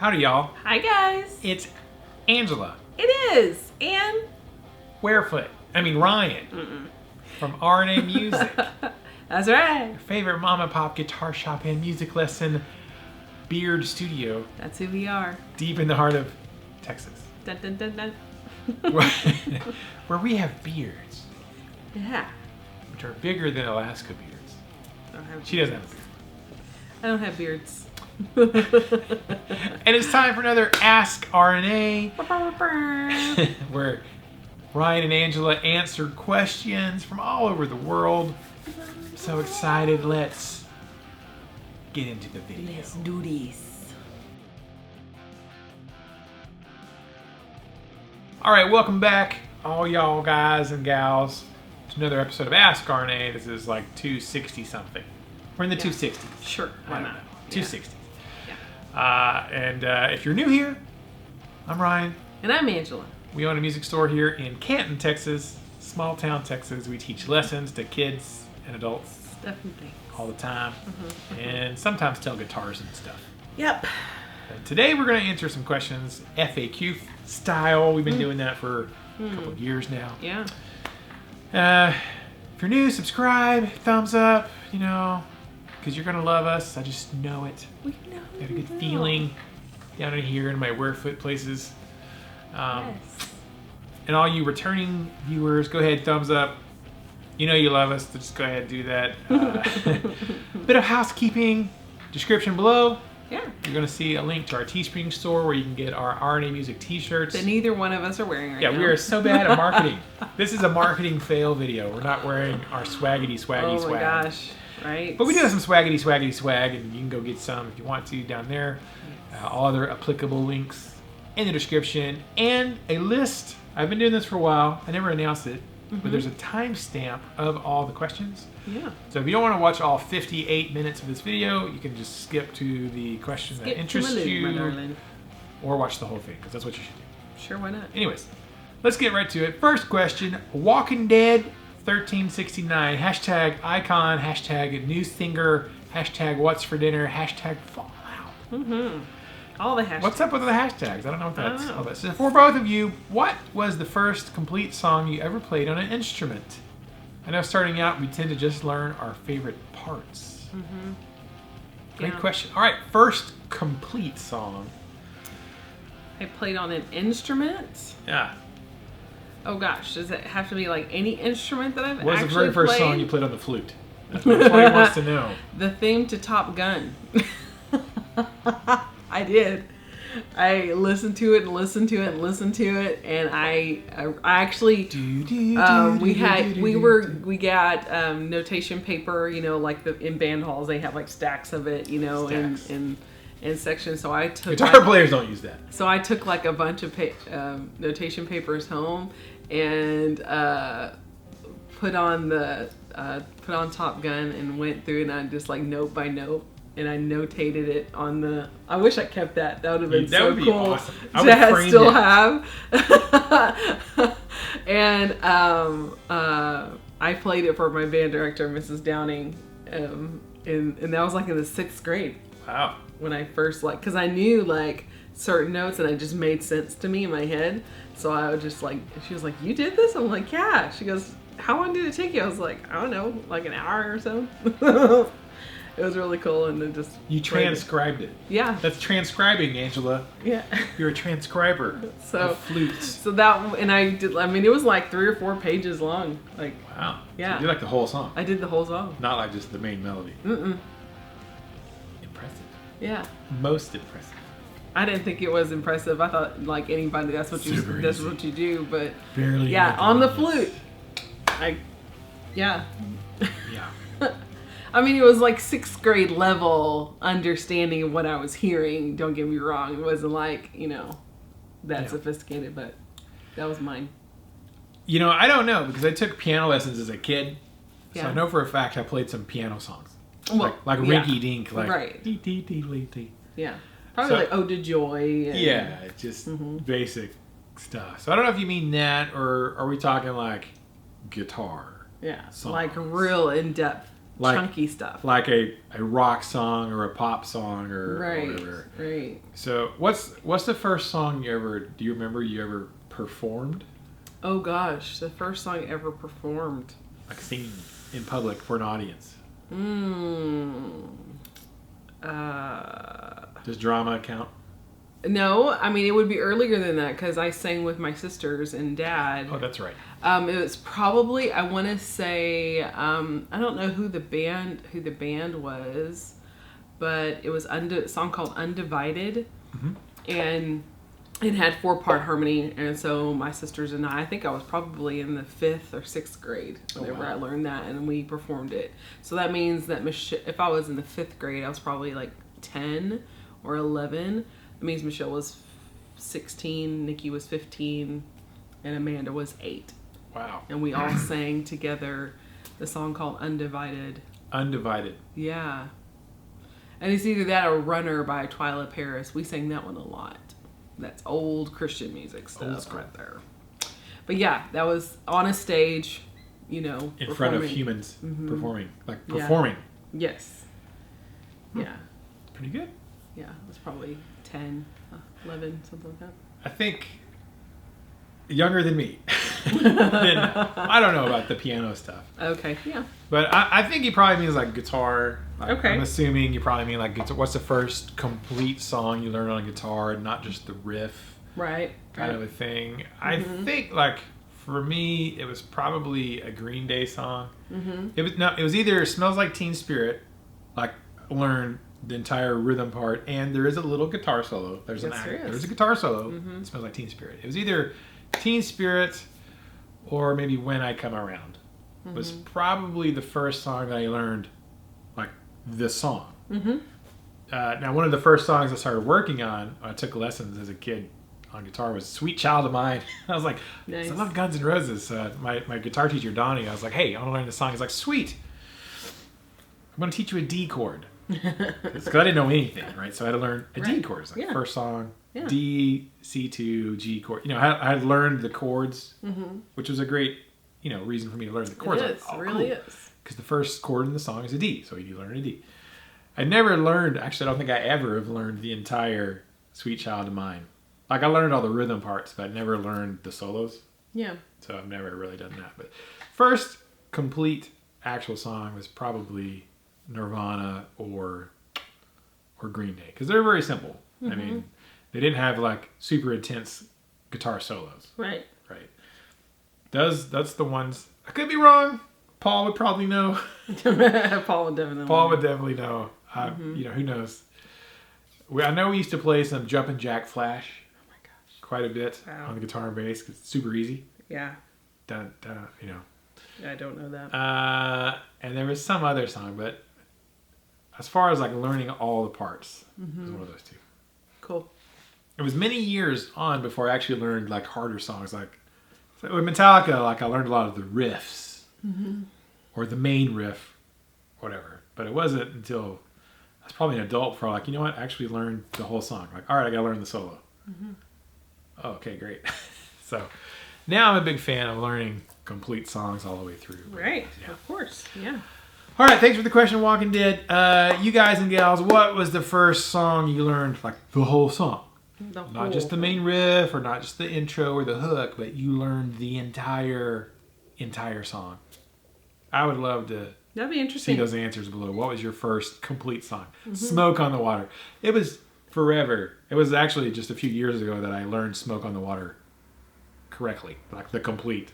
Howdy, y'all. Hi, guys. It's Angela. It is. And Ryan from RNA Music. That's right. Your favorite mom and pop guitar shop and music lesson beard studio. That's who we are. Deep in the heart of Texas. Dun, dun, dun, dun. Where we have beards. Yeah. Which are bigger than Alaska beards. She doesn't have a beard. I don't have beards. And it's time for another Ask RNA. Where Ryan and Angela answer questions from all over the world. I'm so excited. Let's get into the video. Let's do this. All right, welcome back, all y'all guys and gals, to another episode of Ask RNA. This is like 260 something. We're in the 260s. Sure. I don't know. 260s. Yeah. And if you're new here, I'm Ryan. And I'm Angela. We own a music store here in Canton, Texas, small town Texas. We teach lessons to kids and adults Stuff and things. all the time, and sometimes tell guitars and stuff. Yep. And today we're going to answer some questions, FAQ style. We've been doing that for a couple of years now. Yeah. If you're new, subscribe, thumbs up, because you're going to love us. I just know it. We know. I got a good feeling down in here in my werefoot places. Yes. And all you returning viewers, go ahead, thumbs up. You know you love us, so just go ahead and do that. Bit of housekeeping, description below. Yeah. You're going to see a link to our Teespring store where you can get our RNA Music t-shirts. That neither one of us are wearing right now. Yeah, we are so bad at marketing. This is a marketing fail video. We're not wearing our swaggity swaggy swag. Oh my gosh. Right. But we do have some swaggity swaggy swag, and you can go get some if you want to down there. All other applicable links in the description, and a list. I've been doing this for a while. I never announced it, but there's a timestamp of all the questions. Yeah. So if you don't want to watch all 58 minutes of this video, you can just skip to the question that interests you, or watch the whole thing, because that's what you should do. Sure, why not? Anyways, let's get right to it. First question, Walking Dead 1369, hashtag icon, hashtag new singer, hashtag what's for dinner, hashtag Fallout. All the hashtags. What's up with the hashtags? I don't know what that's all about. So for both of you, what was the first complete song you ever played on an instrument? I know starting out, we tend to just learn our favorite parts. Great question. All right, first complete song. I played on an instrument. Yeah. Oh gosh, does it have to be like any instrument that I've What was the actually very first played? song you played on the flute? That's what everybody wants to know. The theme to Top Gun. I did. I listened to it and listened to it and listened to it, and I actually we got notation paper, like in band halls they have like stacks of it, in sections. So I took Guitar players don't use that. So I took like a bunch of notation papers home and put on Top Gun and went through, and I just like note by note. And I notated it on the. I wish I kept that. That would have been so cool. Awesome. I would still it. have. And I played it for my band director, Mrs. Downing, and that was like in the 6th grade. Wow. When I first because I knew like certain notes and it just made sense to me in my head. So I would just she was like, "You did this?" I'm like, "Yeah." She goes, "How long did it take you?" I was like, "I don't know, like an hour or so." It was really cool, and it just... You transcribed it. Yeah. That's transcribing, Angela. Yeah. You're a transcriber of flutes. So that, and I did, it was like 3 or 4 pages long. Wow. Yeah. So you did like the whole song. I did the whole song. Not like just the main melody. Impressive. Yeah. Most impressive. I didn't think it was impressive. I thought like anybody, that's what you do, but... Barely. Yeah, on the flute. Yeah. It was like 6th grade level understanding of what I was hearing. Don't get me wrong. It wasn't like, that sophisticated, but that was mine. I don't know, because I took piano lessons as a kid. So Yeah. I know for a fact I played some piano songs. Well, like Rinky Dink. Like, right. Dee, dee, dee, dee, dee. Yeah. Probably like Ode to Joy. And, just basic stuff. So I don't know if you mean that, or are we talking like guitar? Yeah. Songs. Like real in-depth chunky stuff. Like a rock song or a pop song or Right. whatever. Right. So what's the first song do you remember you ever performed? Oh gosh, the first song I ever performed. Like singing in public for an audience. Does drama count? No, I mean, it would be earlier than that because I sang with my sisters and dad. Oh, that's right. It was probably, I want to say, I don't know who the band was, but it was a song called Undivided, and it had 4-part harmony, and so my sisters and I think I was probably in the 5th or 6th grade whenever I learned that, and we performed it. So that means that if I was in the 5th grade, I was probably like 10 or 11. That means Michelle was 16, Nikki was 15, and Amanda was 8. Wow. And we all sang together the song called Undivided. Undivided. Yeah. And it's either that or Runner by Twyla Paris. We sang that one a lot. That's old Christian music stuff right there. But yeah, that was on a stage, in front of humans performing. Like performing. Yeah. Yes. Yeah. Pretty good. Yeah, it was probably 10, 11, something like that. I think younger than me. I don't know about the piano stuff. Okay, yeah. But I think he probably means like guitar. Okay. I'm assuming you probably mean like guitar. What's the first complete song you learned on a guitar, not just the riff Right. kind of a thing. I think like for me, it was probably a Green Day song. It was either Smells Like Teen Spirit, like learn the entire rhythm part, and there is a little guitar solo. There's a guitar solo. It Smells Like Teen Spirit. It was either Teen Spirit or maybe When I Come Around. Was probably the first song that I learned, like the song. Now, one of the first songs I started working on, I took lessons as a kid on guitar, was Sweet Child of Mine. I was like, nice. I love Guns N' Roses. My guitar teacher, Donnie, I was like, hey, I want to learn this song. He's like, sweet. I'm going to teach you a D chord. Because I didn't know anything, right? So I had to learn a D chord. It's like first song, D, C2, G chord. I had learned the chords, which was a great, reason for me to learn the chords. It really is. Because the first chord in the song is a D, so you learn a D. I never learned, actually I don't think I ever have learned the entire Sweet Child of Mine. Like I learned all the rhythm parts, but I never learned the solos. Yeah. So I've never really done that. But first complete actual song was probably Nirvana or Green Day, because they're very simple. I mean, they didn't have like super intense guitar solos. Right. That's the ones. I could be wrong. Paul would probably know. Paul would definitely know. Who knows? I know we used to play some Jumpin' Jack Flash. Oh my gosh. Quite a bit on the guitar and bass because it's super easy. Yeah. Yeah, I don't know that. And there was some other song, but as far as like learning all the parts, it was one of those two. Cool. It was many years on before I actually learned like harder songs. Like with Metallica, like I learned a lot of the riffs or the main riff, whatever. But it wasn't until I was probably an adult before I actually learned the whole song. Like, all right, I got to learn the solo. Oh, okay, great. So now I'm a big fan of learning complete songs all the way through. Right, of course, yeah. All right, thanks for the question, Walking Dead. You guys and gals, what was the first song you learned, like the whole song? Not just the main riff or not just the intro or the hook, but you learned the entire song. I would love to That'd be interesting. see those answers below. What was your first complete song? Smoke on the Water. It was forever. It was actually just a few years ago that I learned Smoke on the Water correctly, like the complete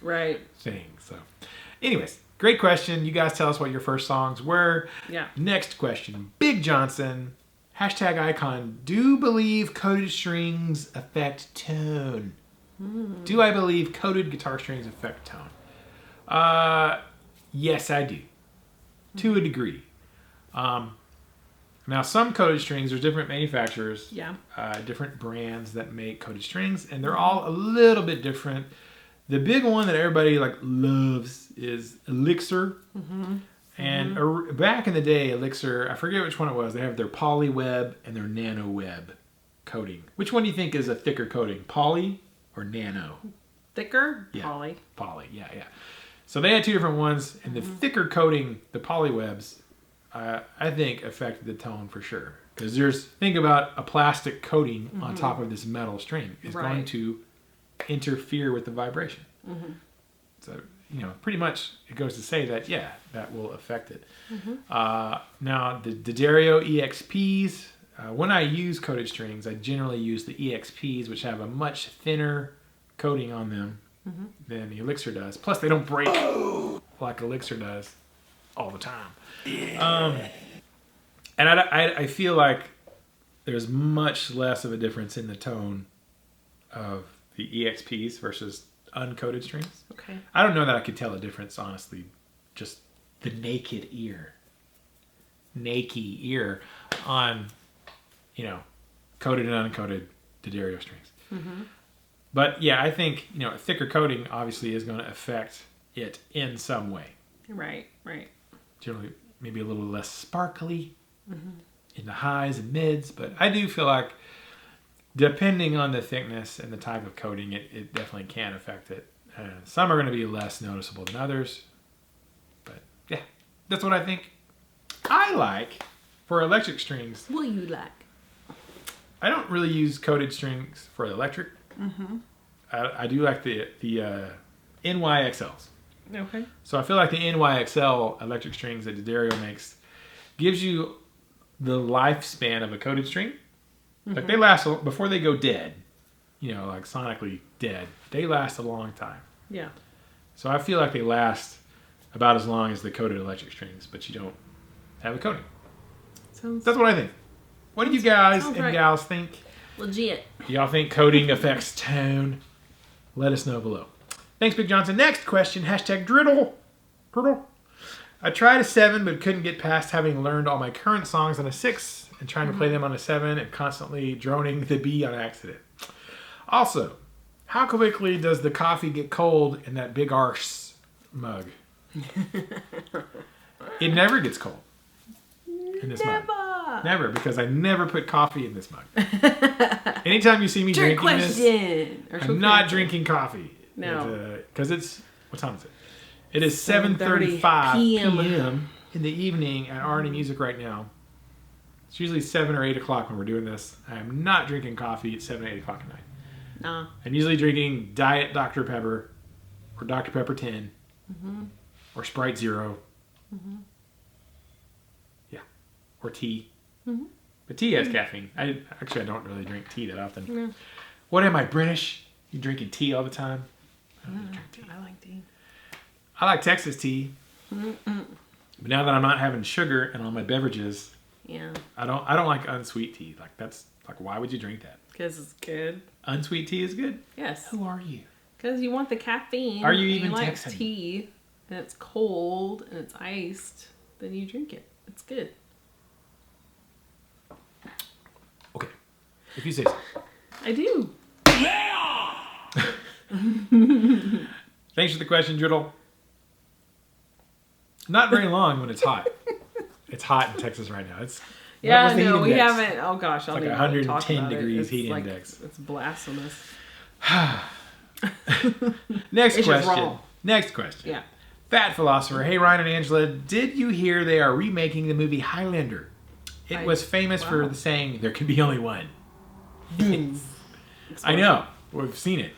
right thing. So anyways, great question. You guys tell us what your first songs were. Yeah. Next question. Big Johnson, #icon. Do believe coded strings affect tone? Do I believe coded guitar strings affect tone? Yes, I do. To a degree. Now, some coded strings, there's different manufacturers, different brands that make coded strings, and they're all a little bit different. The big one that everybody loves is Elixir. And back in the day, Elixir, I forget which one it was. They have their Poly Web and their Nano Web coating. Which one do you think is a thicker coating, Poly or Nano? Thicker? Yeah. Poly. Poly, yeah. So they had two different ones, and the thicker coating, the polywebs, I think affected the tone for sure. Because think about a plastic coating on top of this metal string is going to interfere with the vibration. So, pretty much it goes to say that, that will affect it. Now, the D'Addario EXPs, when I use coated strings, I generally use the EXPs, which have a much thinner coating on them than the Elixir does. Plus, they don't break like Elixir does all the time. And I feel like there's much less of a difference in the tone of the EXPs versus uncoated strings. Okay. I don't know that I could tell a difference, honestly. Just the naked ear on, coated and uncoated D'Addario strings. But yeah, I think, a thicker coating obviously is going to affect it in some way. Right. Generally, maybe a little less sparkly in the highs and mids, but I do feel like depending on the thickness and the type of coating, it definitely can affect it. Some are going to be less noticeable than others, but yeah, that's what I think. I like for electric strings. What do you like? I don't really use coated strings for electric. I do like the NYXLs. Okay. So I feel like the NYXL electric strings that D'Addario makes gives you the lifespan of a coated string. Like they last, before they go dead, like sonically dead, they last a long time. Yeah. So I feel like they last about as long as the coated electric strings, but you don't have a coating. That's what I think. What do you guys and gals think? Legit. Y'all think coating affects tone? Let us know below. Thanks, Big Johnson. Next question, #Driddle. I tried a 7, but couldn't get past having learned all my current songs on a 6 and trying to play them on a 7 and constantly droning the B on accident. Also, how quickly does the coffee get cold in that big arse mug? It never gets cold in this mug. Never, because I never put coffee in this mug. Anytime you see me drinking this, I'm not drinking coffee. No. Because what time is it? It is 7:35 p.m. in the evening at RNA Music right now. It's usually 7 or 8 o'clock when we're doing this. I am not drinking coffee at 7 or 8 o'clock at night. No. I'm usually drinking Diet Dr. Pepper or Dr. Pepper 10 or Sprite Zero. Yeah. Or tea. But tea has caffeine. I don't really drink tea that often. No. What am I, British? You drinking tea all the time? I don't drink tea. I like tea. I like Texas tea. But now that I'm not having sugar in all my beverages, I don't like unsweet tea. Like why would you drink that? Because it's good. Unsweet tea is good? Yes. Who are you? Because you want the caffeine. Are you even like Texan? Tea and it's cold and it's iced, then you drink it. It's good. Okay. If you say so. I do. Thanks for the question, Driddle. Not very long when it's hot. It's hot in Texas right now. We haven't. Oh gosh, I'll like 110 degrees heat index. It's blasphemous. Next it's question. Next question. Yeah. Fat Philosopher. Hey, Ryan and Angela, did you hear they are remaking the movie Highlander? It was famous for the saying, there can be only one. I know. We've seen it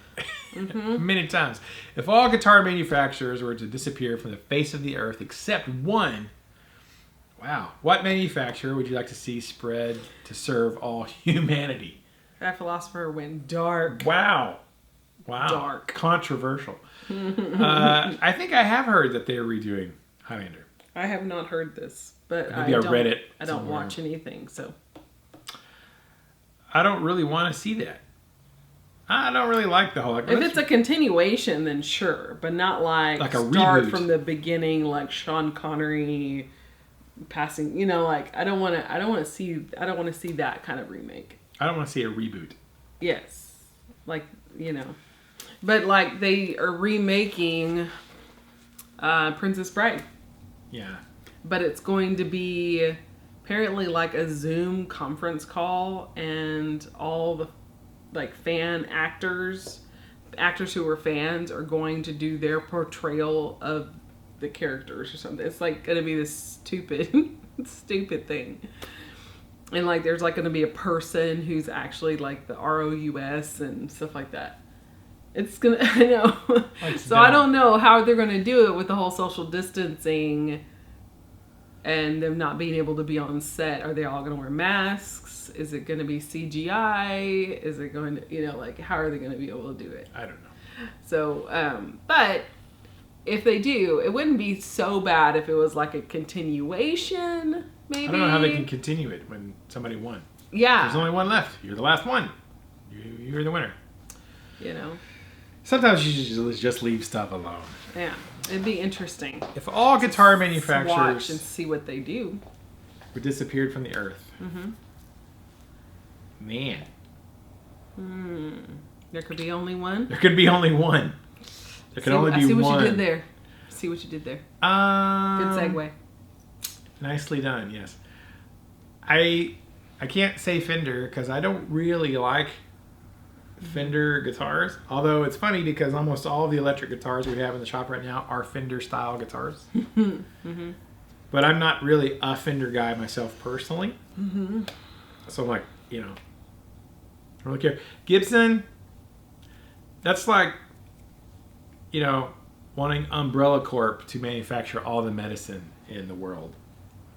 many times. If all guitar manufacturers were to disappear from the face of the earth except one, wow, what manufacturer would you like to see spread to serve all humanity? That philosopher went dark. Wow. Dark. Controversial. I think I have heard that they're redoing Highlander. I have not heard this, but Maybe I read it. I don't watch anything, so. I don't really want to see that. I don't really like the whole. If it's a continuation, then sure, but not like a start reboot from the beginning, like Sean Connery passing. I don't want to see that kind of remake. I don't want to see a reboot. Yes, but like they are remaking Princess Bride. Yeah. But it's going to be apparently like a Zoom conference call, and all the fan actors actors who are fans are going to do their portrayal of the characters or something. It's like going to be this stupid thing. And like there's like going to be a person who's actually like the ROUS and stuff like that. It's gonna, I know. So I don't know how they're going to do it with the whole social distancing and them not being able to be on set. Are they all going to wear masks? Is it going to be CGI? Is it going to, like, how are they going to be able to do it? I don't know. So, but if they do, it wouldn't be so bad if it was like a continuation, maybe. I don't know how they can continue it when somebody won. Yeah. There's only one left. You're the last one. You're the winner. Sometimes you should just leave stuff alone. Yeah. It'd be interesting. If all guitar manufacturers watch and see what they do were disappeared from the earth, man, there could be only one. There could be only one. There could only be one. I see what you did there. See what you did there. Good segue. Nicely done. Yes. I can't say Fender because I don't really like Fender guitars. Although it's funny because almost all of the electric guitars we have in the shop right now are Fender style guitars. But I'm not really a Fender guy myself personally. So I'm like, I don't really care. Gibson, that's like, wanting Umbrella Corp to manufacture all the medicine in the world.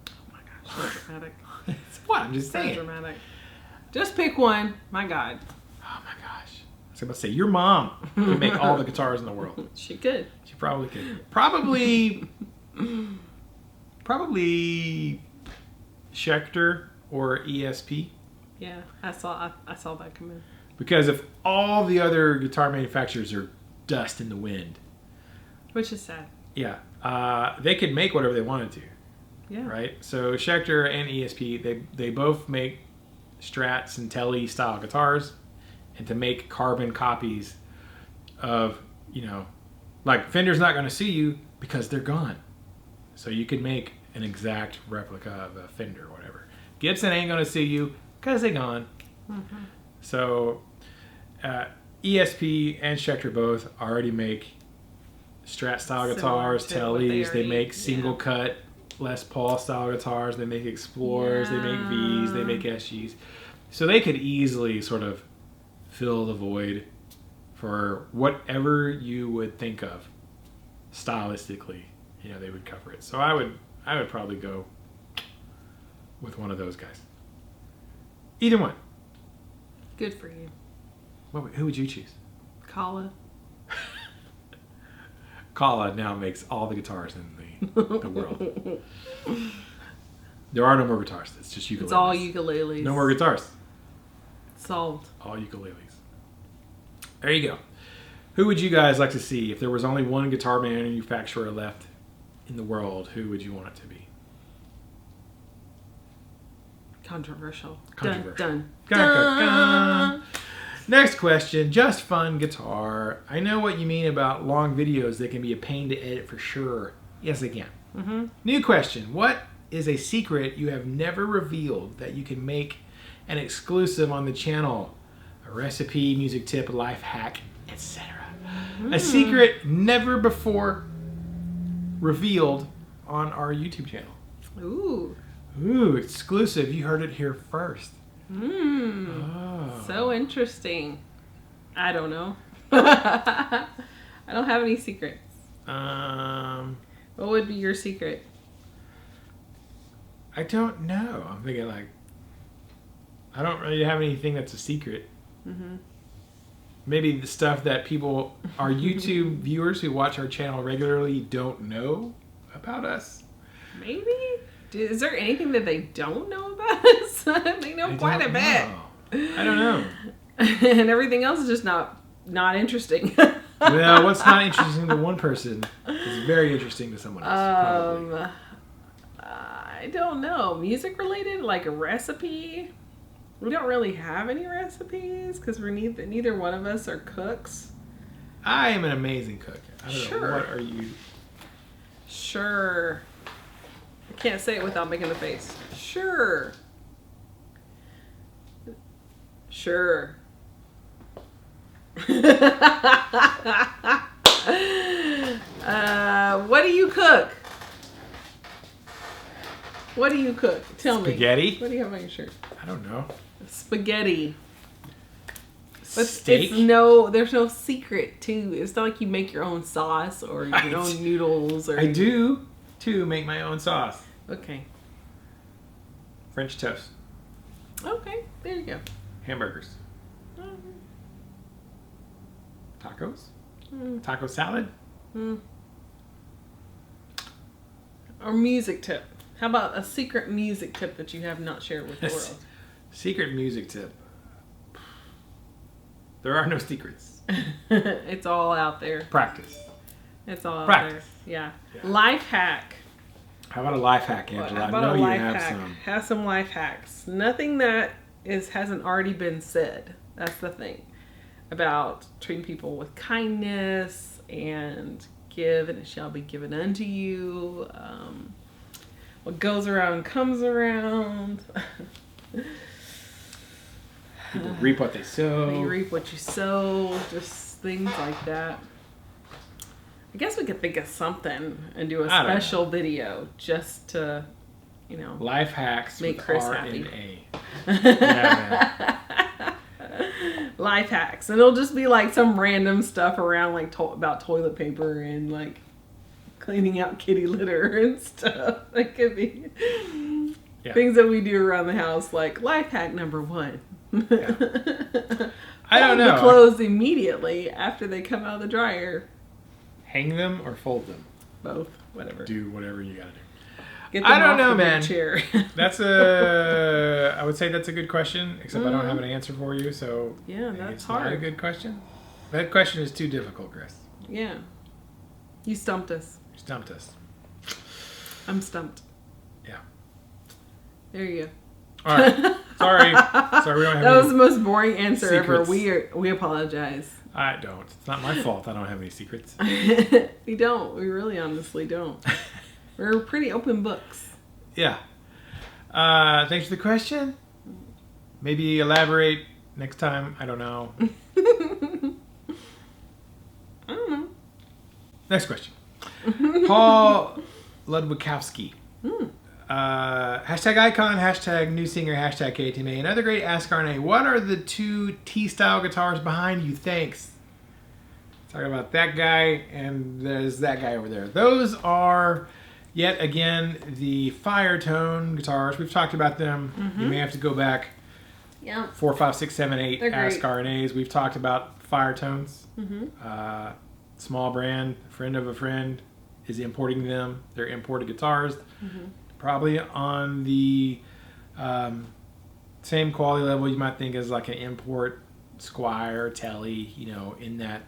Oh my gosh, so dramatic. What? I'm just saying. So dramatic. Just pick one. My God. Oh my gosh. I was about to say, your mom could make all the guitars in the world. She could. She probably could. Probably Schecter or ESP. Yeah, I saw that come in. Because if all the other guitar manufacturers are dust in the wind, which is sad. Yeah, they could make whatever they wanted to. Yeah. Right. So Schecter and ESP, they both make Strats and Tele style guitars, and to make carbon copies of, like Fender's not going to sue you because they're gone. So you could make an exact replica of a Fender or whatever. Gibson ain't going to sue you because they're gone. So ESP and Schecter both already make Strat style guitars, Teles. They make single cut Les Paul style guitars. They make Explorers. They make Vs. They make SGs. So they could easily sort of fill the void for whatever you would think of stylistically. They would cover it. So I would probably go with one of those guys. Either one. Good for you. Who would you choose? Kala. Kala now makes all the guitars in the world. There are no more guitars. It's just ukuleles. It's all ukuleles. No more guitars. Solved. All ukuleles. There you go. Who would you guys like to see if there was only one guitar manufacturer left in the world? Who would you want it to be? Controversial. Controversial. Dun. Next question. Just fun guitar. I know what you mean about long videos. They can be a pain to edit for sure. Yes, they can. New question. What is a secret you have never revealed that you can make an exclusive on the channel? A recipe, music tip, life hack, etc. A secret never before revealed on our YouTube channel. Ooh, exclusive. You heard it here first. Oh. So interesting. I don't know. I don't have any secrets. What would be your secret? I don't know. I'm thinking like, I don't really have anything that's a secret. Maybe the stuff that people, our YouTube viewers who watch our channel regularly, don't know about us. Maybe? Is there anything that they don't know about us? They know quite a bit. I don't know. And everything else is just not interesting. Well, what's not interesting to one person is very interesting to someone else. Probably. I don't know. Music related, like a recipe. We don't really have any recipes because neither one of us are cooks. I am an amazing cook. I don't know. What are you? Sure. I can't say it without making the face. Sure. What do you cook? What do you cook? Tell me. Spaghetti? What do you have on your shirt? I don't know. Spaghetti. But Steak? there's no secret too. It's not like you make your own sauce or your own noodles or. I do too make my own sauce. Okay. French toast. Okay, there you go. Hamburgers. Mhm. Tacos. Mm. Taco salad. Or music tip. How about a secret music tip that you have not shared with the world? Secret music tip. There are no secrets. It's all out there. Practice. It's all out Practice. there. Yeah. Yeah. Life hack. How about a life hack, Angela? How I about know a you life have hack? some. Have some life hacks. Nothing that hasn't already been said. That's the thing about treating people with kindness and give, and it shall be given unto you. What goes around comes around. People reap what they sow. You reap what you sow. Just things like that. I guess we could think of something and do a I don't special video just to, you know, Life hacks make with Chris RNA. happy. Yeah, Life hacks, and it'll just be like some random stuff around, like about toilet paper and like cleaning out kitty litter and stuff. It could be things that we do around the house, like life hack number 1. Yeah. I don't know. The clothes immediately after they come out of the dryer. Hang them or fold them. Both, whatever. Do whatever you gotta do. Get I don't off know, the big man. Chair. I would say that's a good question, except I don't have an answer for you, so Yeah, maybe that's it's not a hard. good question. That question is too difficult, Chris. Yeah. You stumped us. You stumped us. I'm stumped. Yeah. There you go. All right. Sorry, we don't have That was any. the most boring answer secrets. ever. We apologize. I don't. It's not my fault. I don't have any secrets. We don't. We really honestly don't. We're pretty open books. Yeah. Thanks for the question. Maybe elaborate next time. I don't know. I don't know. Next question. Paul Ludwikowski. Hmm. Hashtag icon, hashtag new singer, hashtag KTMA. Another great Ask RNA. What are the 2 T-style guitars behind you? Thanks. Talking about that guy, and there's that guy over there. Those are, yet again, the Firetone guitars. We've talked about them. You may have to go back Yeah. 4, 5, 6, 7, 8 They're Ask great. RNAs. We've talked about Firetones. Mm-hmm. Small brand, friend of a friend is importing them. They're imported guitars. Mm-hmm. Probably on the same quality level you might think as like an import Squire, Tele, you know, in that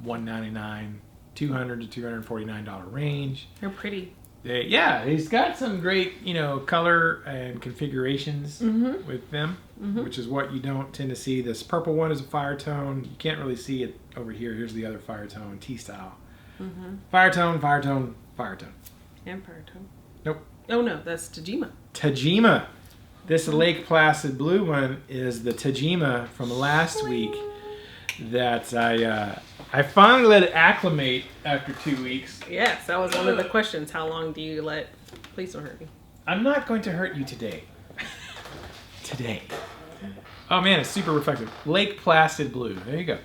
$199, $200 to $249 range. They're pretty. He's got some great, you know, color and configurations Mm-hmm. with them, Mm-hmm. which is what you don't tend to see. This purple one is a Firetone. You can't really see it over here. Here's the other Firetone, T-style. Mm-hmm. Firetone, Firetone, Firetone. Empire tone. Nope. Oh no, that's Tagima. Tagima. This Lake Placid blue one is the Tagima from last week that I finally let it acclimate after 2 weeks. Yes, that was one of the questions. How long do you let? Please don't hurt me. I'm not going to hurt you today. Today. Oh man, it's super reflective. Lake Placid blue. There you go.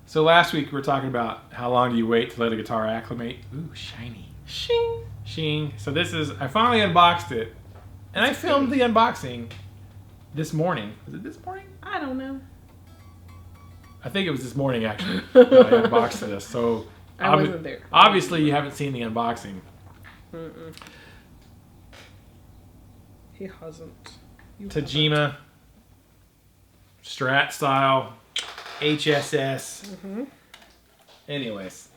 So last week we were talking about how long do you wait to let a guitar acclimate. Ooh, shiny. Shing. Shing. So this is, I finally unboxed it. And I filmed the unboxing this morning. Was it this morning? I don't know. I think it was this morning actually that I unboxed this. So I wasn't there. Obviously you haven't seen the unboxing. Mm-mm. He hasn't. You Tagima Strat style HSS. Mm-hmm. Anyways,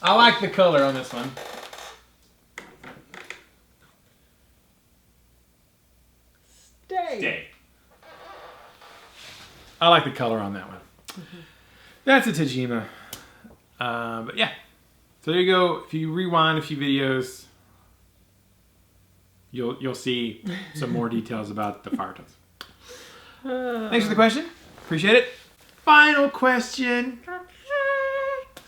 I like the color on this one. Stay. I like the color on that one. Mm-hmm. That's a Tagima. But yeah. So there you go. If you rewind a few videos, you'll see some more details about the Firetones. Thanks for the question. Appreciate it. Final question.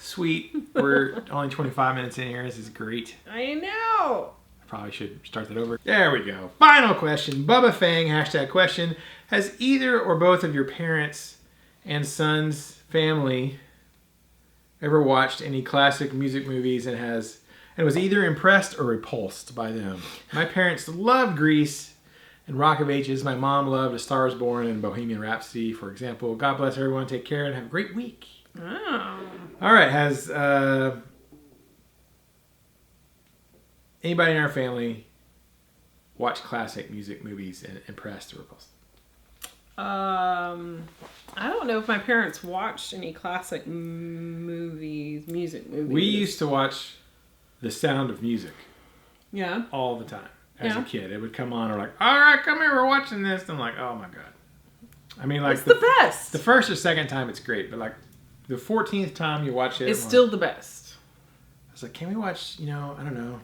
Sweet. We're only 25 minutes in here. This is great. I know. I probably should start that over. There we go. Final question. Bubba Fang, #question. Has either or both of your parents and son's family ever watched any classic music movies and was either impressed or repulsed by them? My parents loved Grease and Rock of Ages. My mom loved A Star is Born and Bohemian Rhapsody, for example. God bless everyone. Take care and have a great week. Oh. All right. Has anybody in our family watched classic music movies and impressed or repulsed? I don't know if my parents watched any classic music movies. We used to watch The Sound of Music. Yeah. All the time as a kid. It would come on, or like, all right, come here, we're watching this. And I'm like, oh my God. I mean, like, it's the best. The first or second time it's great, but like the 14th time you watch it, it's still the best. I was like, can we watch, I don't know.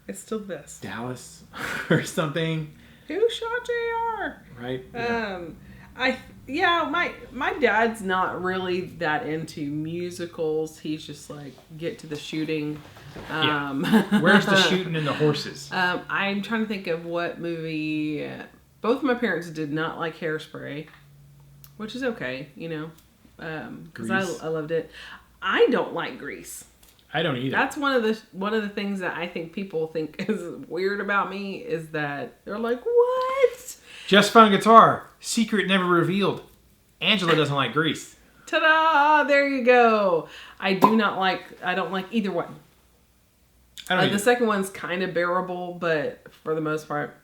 It's still the best. Dallas or something. Who shot JR? Right? Yeah. My dad's not really that into musicals. He's just like, get to the shooting. Where's the shooting and the horses? I'm trying to think of what movie. Both my parents did not like Hairspray, which is okay, because I loved it. I don't like Grease. I don't either. That's one of the things that I think people think is weird about me is that they're like, what? Just Fun Guitar. Secret never revealed. Angela doesn't like Grease. Ta-da! There you go. I don't like either one. The second one's kind of bearable, but for the most part,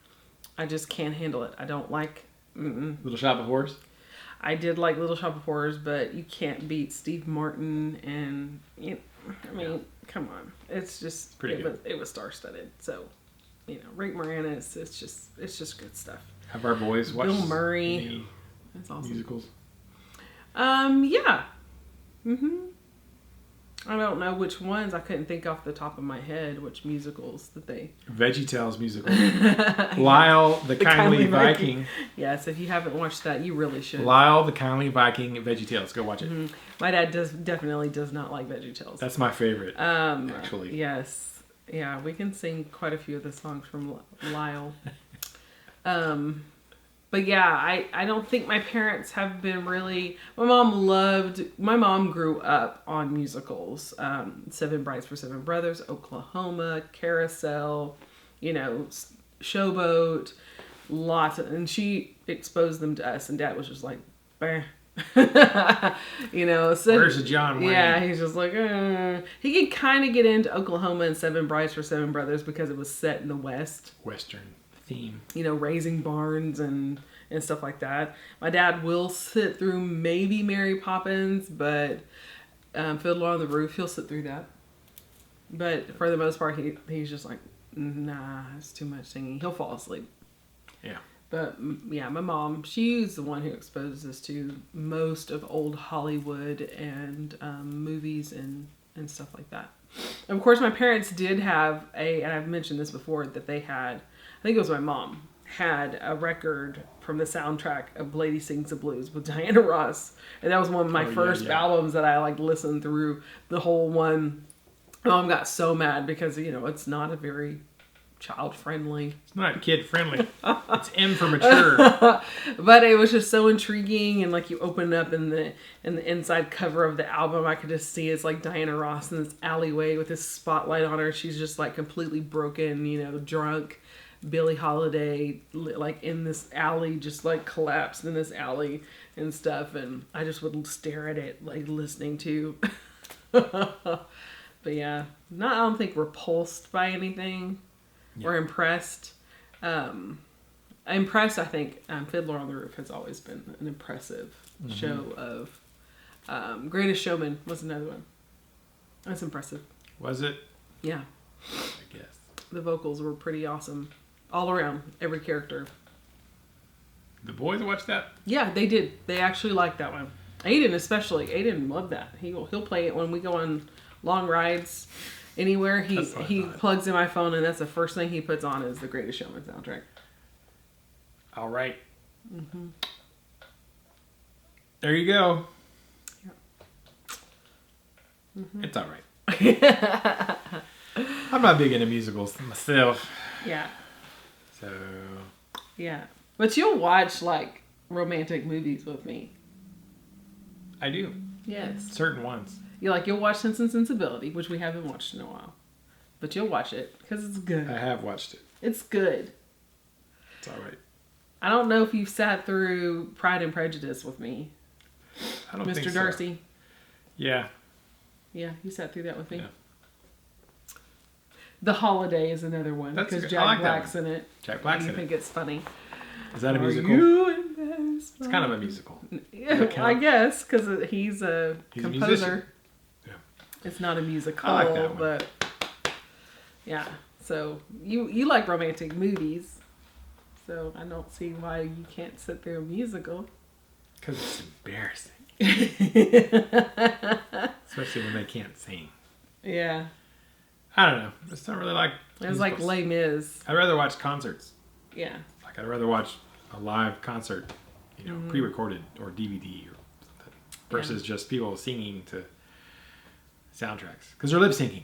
I just can't handle it. I don't like... Little Shop of Horrors? I did like Little Shop of Horrors, but you can't beat Steve Martin and... come on. It's just... It was star-studded. So, Rick Moranis, it's just good stuff. Have our boys watched Bill Murray. any That's awesome. musicals? Yeah. I don't know which ones. I couldn't think off the top of my head which musicals that they... VeggieTales musical. Lyle the Kindly Viking. Yes, if you haven't watched that, you really should. Lyle the Kindly Viking and VeggieTales. Go watch it. My dad definitely does not like VeggieTales. That's my favorite, actually. Yes. Yeah, we can sing quite a few of the songs from Lyle. But yeah, I don't think my parents have been really... My mom grew up on musicals. Seven Brides for Seven Brothers, Oklahoma, Carousel, Showboat, and she exposed them to us, and Dad was just like, bah. So, where's the John Wayne? Yeah, he's just like, He could kind of get into Oklahoma and Seven Brides for Seven Brothers because it was set in the West. Western theme. Raising barns and stuff like that. My dad will sit through maybe Mary Poppins, but Fiddler on the Roof, he'll sit through that. But for the most part, he's just like, nah, it's too much singing. He'll fall asleep. Yeah. But yeah, my mom, she's the one who exposed us to most of old Hollywood and movies and stuff like that. And of course, my parents did have and I've mentioned this before, that they had, I think it was my mom, had a record from the soundtrack of Lady Sings the Blues with Diana Ross. And that was one of my first albums that I listened through the whole one. My mom got so mad because, it's not a very child-friendly. It's not kid-friendly. It's M for mature. But it was just so intriguing, and you open it up in the inside cover of the album, I could just see it's Diana Ross in this alleyway with this spotlight on her. She's just completely broken, drunk. Billie Holiday, in this alley, just collapsed in this alley and stuff, and I just would stare at it, listening to. But yeah, I don't think repulsed by anything or impressed. Impressed, I think Fiddler on the Roof has always been an impressive show of. Greatest Showman was another one. That's impressive. Was it? Yeah. I guess. The vocals were pretty awesome. All around, every character. The boys watched that? Yeah, they did. They actually liked that one. Aiden especially. Aiden loved that. He'll play it when we go on long rides anywhere. He plugs in my phone, and that's the first thing he puts on is the Greatest Showman soundtrack. All right. There you go. Yeah. It's all right. I'm not big into musicals myself. Yeah. So. Yeah. But you'll watch, like, romantic movies with me. I do. Yes. Certain ones. You'll watch Sense and Sensibility, which we haven't watched in a while. But you'll watch it, because it's good. I have watched it. It's good. It's all right. I don't know if you've sat through Pride and Prejudice with me. I don't Mr. think so. Darcy. Yeah. Yeah, you sat through that with me. Yeah. The Holiday is another one, That's because good. Jack I like that Black's in it. Jack Black's You in think it. it's funny. Is that a musical? It's kind of a musical. Yeah, I guess, because he's a He's a composer. musician. Yeah. It's not a musical, I like that one. but yeah. So you like romantic movies, so I don't see why you can't sit through a musical. Because it's embarrassing. Especially when they can't sing. Yeah. I don't know. I just don't really like It was like musicals. Les Mis. I'd rather watch concerts. Yeah. Like, I'd rather watch a live concert, pre-recorded or DVD or something, versus just people singing to soundtracks. Because they're lip-syncing.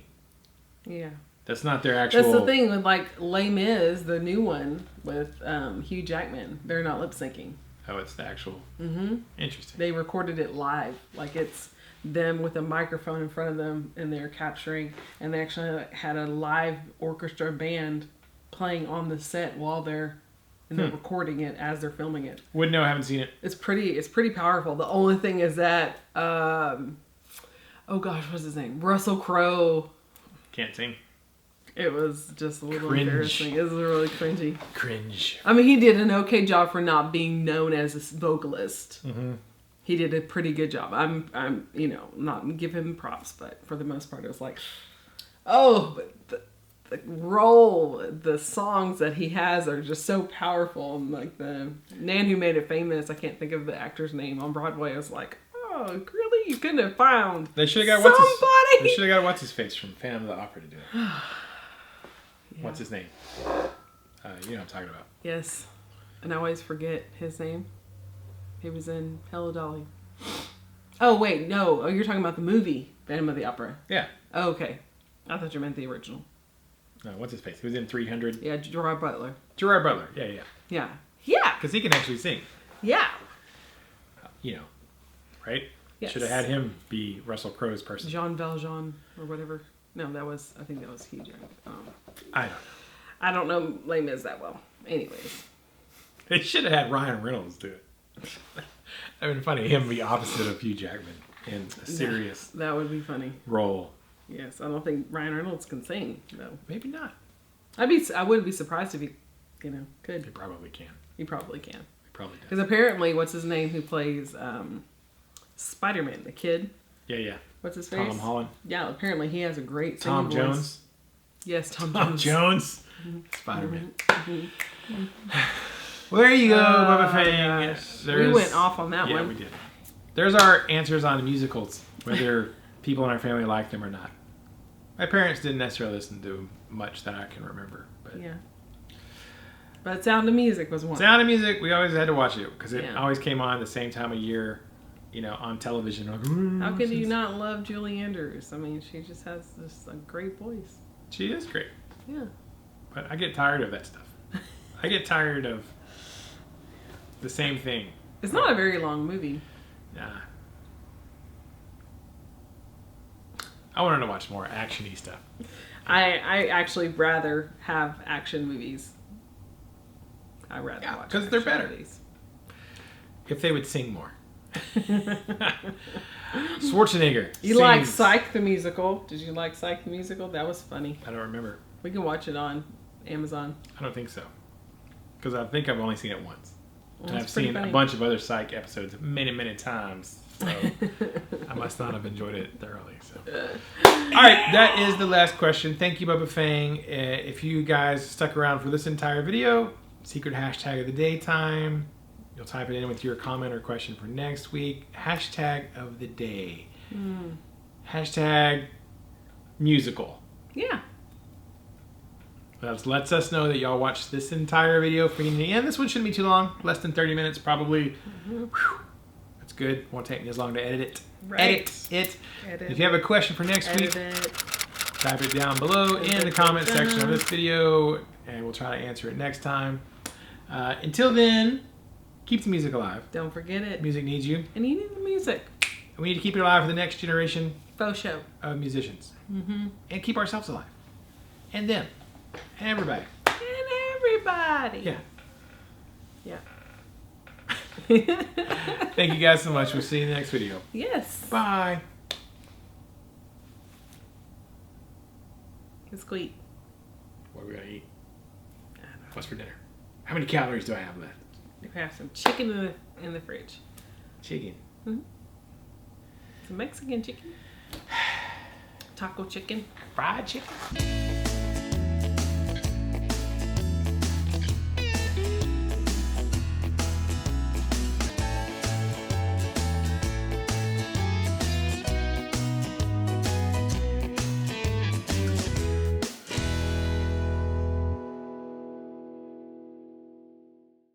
Yeah. That's not their actual... That's the thing with, like, Les Mis, the new one with Hugh Jackman. They're not lip syncing. Oh, it's the actual... Interesting. They recorded it live. Like, it's them with a microphone in front of them, and they're capturing, and they actually had a live orchestra band playing on the set while they're recording it as they're filming it. Wouldn't know, haven't seen it. It's pretty powerful. The only thing is that oh gosh, what's his name? Russell Crowe. Can't sing. It was just a little Cringe. embarrassing. It was really cringy. Cringe. I mean, he did an okay job for not being known as a vocalist. He did a pretty good job. I'm not give him props, but for the most part, it was like, oh, but the role, the songs that he has are just so powerful. And like the Man Who Made It Famous, I can't think of the actor's name on Broadway. I was like, oh, really? You couldn't have found They should have got somebody. They should have got what's his face from Phantom of the Opera to do it. Yeah. What's his name? You know what I'm talking about. Yes, and I always forget his name. He was in Hello Dolly. Oh wait, no. Oh, you're talking about the movie Phantom of the Opera. Yeah. Oh, okay. I thought you meant the original. No, what's his face? He was in 300. Yeah, Gerard Butler. Gerard Butler. Yeah, yeah. Yeah. Yeah. Because he can actually sing. Yeah. Right? Yes. Should have had him be Russell Crowe's person. Jean Valjean or whatever. No, I think that was Hugh Jackman. I don't know. I don't know Les Mis that well. Anyways. They should have had Ryan Reynolds do it. I mean, funny, him be opposite of Hugh Jackman in a serious That would be funny. role. Yes, I don't think Ryan Reynolds can sing though. Maybe not. I wouldn't be surprised if he, could. He probably can. He probably can. He probably Because does. apparently, what's his name who plays Spider-Man, the kid? Yeah, yeah. What's his face? Tom Holland. Yeah, apparently he has a great singing Tom voice. Jones. Yes, Tom Tom Jones. Jones. Spider-Man. Well, there you go, Bubba Fang. We went off on that yeah, one. Yeah, we did. There's our answers on musicals, whether people in our family like them or not. My parents didn't necessarily listen to much that I can remember. But Yeah. But Sound of Music was one. Sound of Music, we always had to watch it because it Yeah. always came on the same time of year, on television. How could you not love Julie Andrews? I mean, she just has this a great voice. She is great. Yeah. But I get tired of that stuff. I get tired of the same thing. It's not a very long movie. Nah. I wanted to watch more action-y stuff. I actually rather have action movies. I rather watch 'cause they're action better. movies. If they would sing more. Schwarzenegger. You like sings- Psych the musical? Did you like Psych the musical? That was funny. I don't remember. We can watch it on Amazon. I don't think so. Because I think I've only seen it once. Well, And it's I've pretty seen funny. a bunch of other Psych episodes many, many times. So I must not have enjoyed it thoroughly. So, all right, that is the last question. Thank you, Bubba Fang. If you guys stuck around for this entire video, secret hashtag of the day time. You'll type it in with your comment or question for next week. Hashtag of the day. Hashtag musical. Yeah. That lets us know that y'all watched this entire video from beginning to end. This one shouldn't be too long. Less than 30 minutes, probably. Whew. That's good. Won't take me as long to edit it. Right. Edit it. If you have a question for next week, type it down below in the comment section of this video, and we'll try to answer it next time. Until then, keep the music alive. Don't forget it. Music needs you. And you need the music. And we need to keep it alive for the next generation Faux show. of musicians. And keep ourselves alive. And them. And everybody. And everybody. Yeah. Yeah. Thank you guys so much. We'll see you in the next video. Yes. Bye. Let's go eat. What are we going to eat? What's for dinner? How many calories do I have left? You have some chicken in the fridge. Chicken. Some Mexican chicken. Taco chicken. Fried chicken.